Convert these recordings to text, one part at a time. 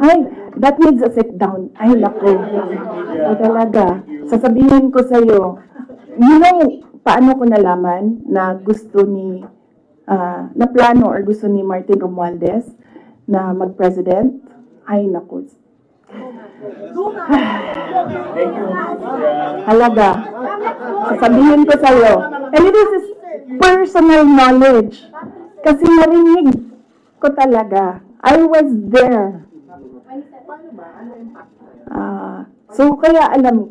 Ay, that needs a sit down. Ay, naku. Talaga. Sasabihin ko sa'yo, you know, paano ko nalaman na gusto ni, na plano or gusto ni Martin Romualdez na mag-president? Ay, naku. Halaga. Sasabihin ko sa'yo. And it is personal knowledge. Kasi narinig ko talaga. I was there. So, kaya alam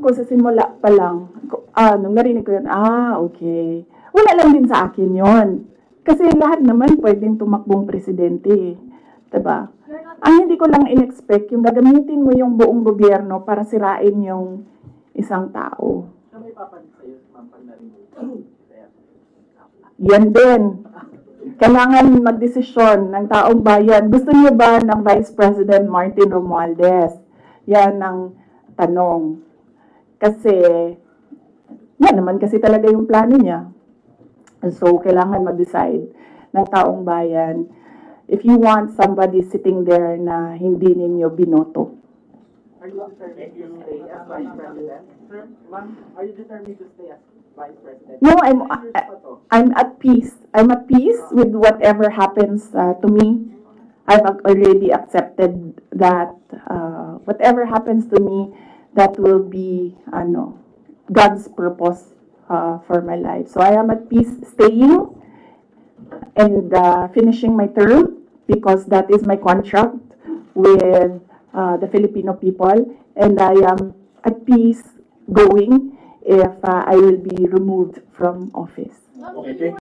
ko sa simula pa lang, nung narinig ko yun, okay. Wala lang din sa akin yon. Kasi lahat naman pwedeng tumakbong presidente. Diba? Ang hindi ko lang in-expect, yung gagamitin mo yung buong gobyerno para sirain yung isang tao. Yan din. Kailangan magdesisyon ng taong bayan. Gusto niyo ba ng Vice President Martin Romualdez? Yan ang tanong. Kasi, yan naman kasi talaga yung plano niya. So, kailangan mag-decide ng taong bayan if you want somebody sitting there na hindi ninyo binoto. Are you determined to stay as Vice President? Sir, ma'am, are you determined to stay as Vice President? No, I'm at peace. I'm at peace with whatever happens to me. I've already accepted that whatever happens to me, that will be God's purpose for my life. So I am at peace staying and finishing my term because that is my contract with the Filipino people, and I am at peace going if I will be removed from office. Okay.